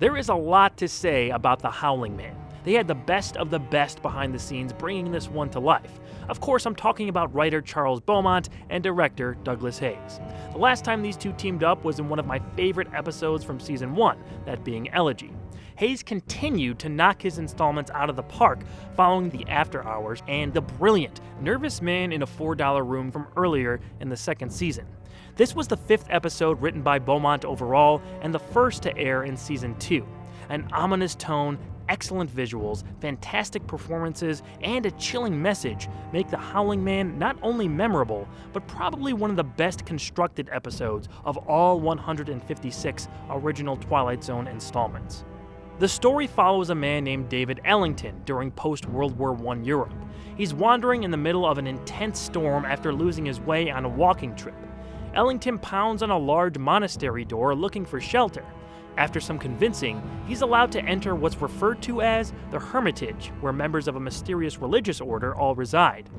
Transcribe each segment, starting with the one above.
There is a lot to say about the Howling Man. They had the best of the best behind the scenes bringing this one to life. Of course, I'm talking about writer Charles Beaumont and director Douglas Hayes. The last time these two teamed up was in one of my favorite episodes from season 1, that being Elegy. Hayes continued to knock his installments out of the park following the After Hours and the brilliant Nervous Man in a $4 Room from earlier in the second season. This was the 5th episode written by Beaumont overall and the first to air in season 2. An ominous tone, excellent visuals, fantastic performances, and a chilling message make The Howling Man not only memorable, but probably one of the best constructed episodes of all 156 original Twilight Zone installments. The story follows a man named David Ellington during post-World War I Europe. He's wandering in the middle of an intense storm after losing his way on a walking trip. Ellington pounds on a large monastery door looking for shelter. After some convincing, he's allowed to enter what's referred to as the Hermitage, where members of a mysterious religious order all reside.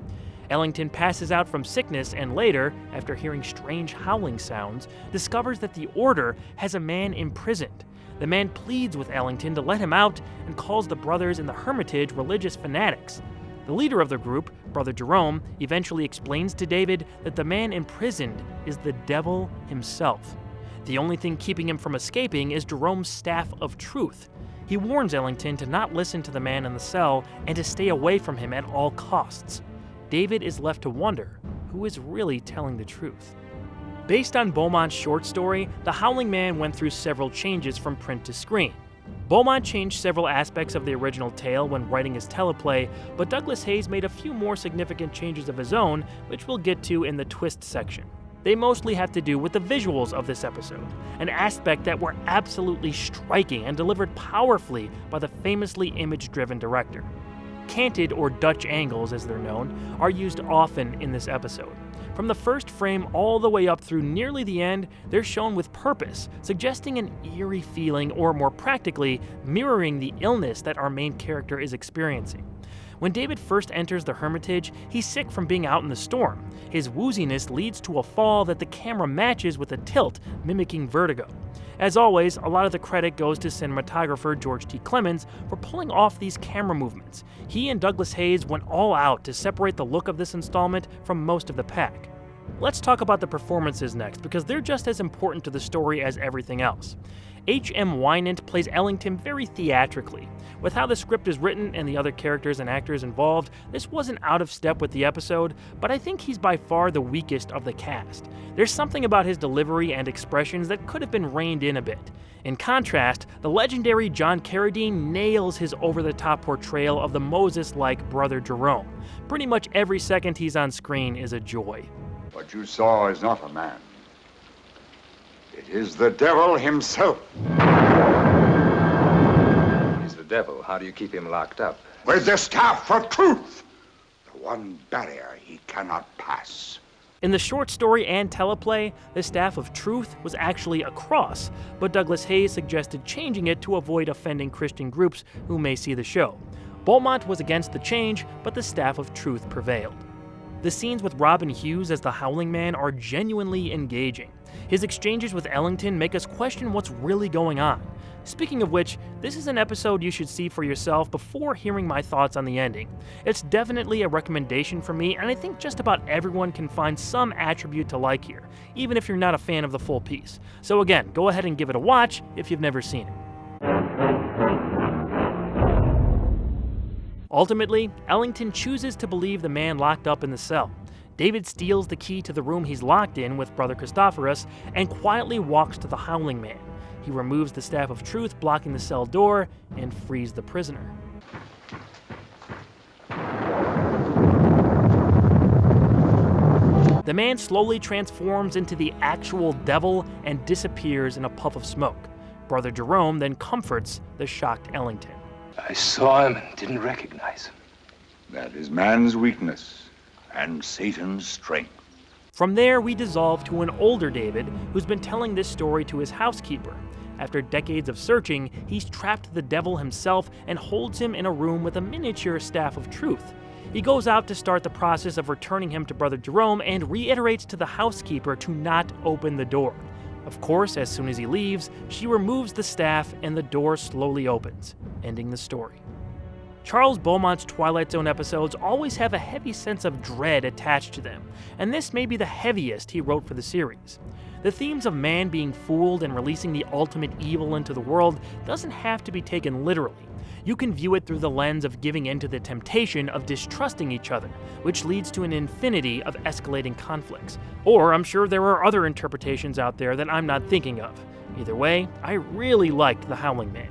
Ellington passes out from sickness and later, after hearing strange howling sounds, discovers that the order has a man imprisoned. The man pleads with Ellington to let him out and calls the brothers in the Hermitage religious fanatics. The leader of the group, Brother Jerome, eventually explains to David that the man imprisoned is the devil himself. The only thing keeping him from escaping is Jerome's staff of truth. He warns Ellington to not listen to the man in the cell and to stay away from him at all costs. David is left to wonder who is really telling the truth. Based on Beaumont's short story, The Howling Man went through several changes from print to screen. Beaumont changed several aspects of the original tale when writing his teleplay, but Douglas Hayes made a few more significant changes of his own, which we'll get to in the twist section. They mostly have to do with the visuals of this episode, an aspect that were absolutely striking and delivered powerfully by the famously image-driven director. Canted, or Dutch angles as they're known, are used often in this episode. From the first frame all the way up through nearly the end, they're shown with purpose, suggesting an eerie feeling, or more practically, mirroring the illness that our main character is experiencing. When David first enters the Hermitage, he's sick from being out in the storm. His wooziness leads to a fall that the camera matches with a tilt, mimicking Vertigo. As always, a lot of the credit goes to cinematographer George T. Clemens for pulling off these camera movements. He and Douglas Hayes went all out to separate the look of this installment from most of the pack. Let's talk about the performances next, because they're just as important to the story as everything else. H.M. Wynant plays Ellington very theatrically. With how the script is written and the other characters and actors involved, this wasn't out of step with the episode, but I think he's by far the weakest of the cast. There's something about his delivery and expressions that could have been reined in a bit. In contrast, the legendary John Carradine nails his over-the-top portrayal of the Moses-like Brother Jerome. Pretty much every second he's on screen is a joy. What you saw is not a man. It is the devil himself. He's the devil. How do you keep him locked up? With the staff of truth. The one barrier he cannot pass. In the short story and teleplay, the staff of truth was actually a cross, but Douglas Hayes suggested changing it to avoid offending Christian groups who may see the show. Beaumont was against the change, but the staff of truth prevailed. The scenes with Robin Hughes as the Howling Man are genuinely engaging. His exchanges with Ellington make us question what's really going on. Speaking of which, this is an episode you should see for yourself before hearing my thoughts on the ending. It's definitely a recommendation for me, and I think just about everyone can find some attribute to like here, even if you're not a fan of the full piece. So again, go ahead and give it a watch if you've never seen it. Ultimately, Ellington chooses to believe the man locked up in the cell. David steals the key to the room he's locked in with Brother Christophorus and quietly walks to the Howling Man. He removes the staff of truth blocking the cell door and frees the prisoner. The man slowly transforms into the actual devil and disappears in a puff of smoke. Brother Jerome then comforts the shocked Ellington. I saw him and didn't recognize him. That is man's weakness and Satan's strength. From there, we dissolve to an older David who's been telling this story to his housekeeper. After decades of searching, he's trapped the devil himself and holds him in a room with a miniature staff of truth. He goes out to start the process of returning him to Brother Jerome and reiterates to the housekeeper to not open the door. Of course, as soon as he leaves, she removes the staff and the door slowly opens, ending the story. Charles Beaumont's Twilight Zone episodes always have a heavy sense of dread attached to them, and this may be the heaviest he wrote for the series. The themes of man being fooled and releasing the ultimate evil into the world doesn't have to be taken literally. You can view it through the lens of giving in to the temptation of distrusting each other, which leads to an infinity of escalating conflicts. Or I'm sure there are other interpretations out there that I'm not thinking of. Either way, I really liked The Howling Man.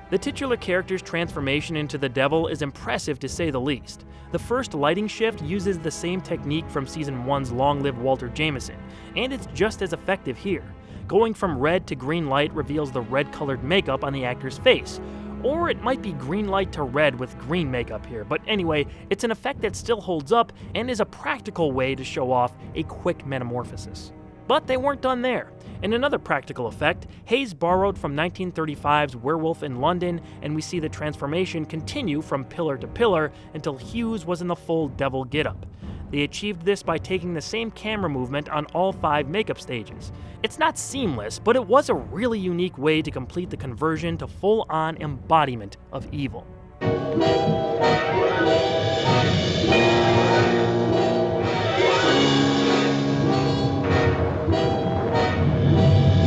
The titular character's transformation into the devil is impressive to say the least. The first lighting shift uses the same technique from Season 1's Long Live Walter Jameson, and it's just as effective here. Going from red to green light reveals the red-colored makeup on the actor's face. Or it might be green light to red with green makeup here, but anyway, it's an effect that still holds up and is a practical way to show off a quick metamorphosis. But they weren't done there. In another practical effect, Hayes borrowed from 1935's Werewolf in London, and we see the transformation continue from pillar to pillar until Hughes was in the full devil getup. They achieved this by taking the same camera movement on all 5 makeup stages. It's not seamless, but it was a really unique way to complete the conversion to full-on embodiment of evil.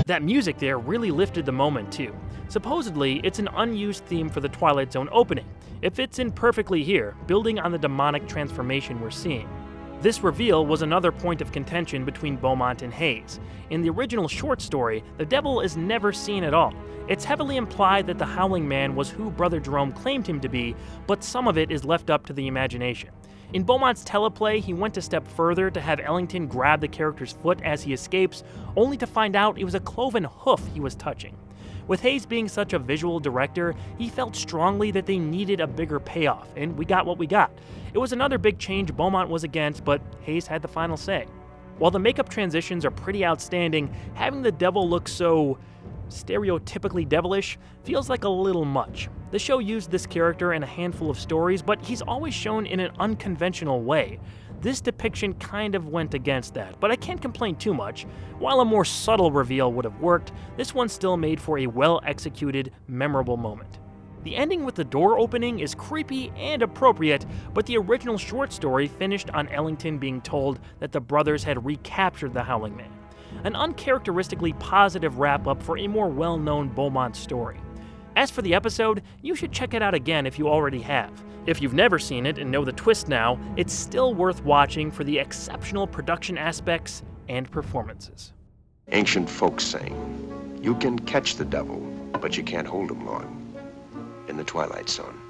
That music there really lifted the moment too. Supposedly, it's an unused theme for the Twilight Zone opening. It fits in perfectly here, building on the demonic transformation we're seeing. This reveal was another point of contention between Beaumont and Hayes. In the original short story, the devil is never seen at all. It's heavily implied that the Howling Man was who Brother Jerome claimed him to be, but some of it is left up to the imagination. In Beaumont's teleplay, he went a step further to have Ellington grab the character's foot as he escapes, only to find out it was a cloven hoof he was touching. With Hayes being such a visual director, he felt strongly that they needed a bigger payoff, and we got what we got. It was another big change Beaumont was against, but Hayes had the final say. While the makeup transitions are pretty outstanding, having the devil look so stereotypically devilish feels like a little much. The show used this character in a handful of stories, but he's always shown in an unconventional way. This depiction kind of went against that, but I can't complain too much. While a more subtle reveal would have worked, this one still made for a well-executed, memorable moment. The ending with the door opening is creepy and appropriate, but the original short story finished on Ellington being told that the brothers had recaptured the Howling Man. An uncharacteristically positive wrap-up for a more well-known Beaumont story. As for the episode, you should check it out again if you already have. If you've never seen it and know the twist now, it's still worth watching for the exceptional production aspects and performances. Ancient folks saying, you can catch the devil, but you can't hold him long. In the Twilight Zone.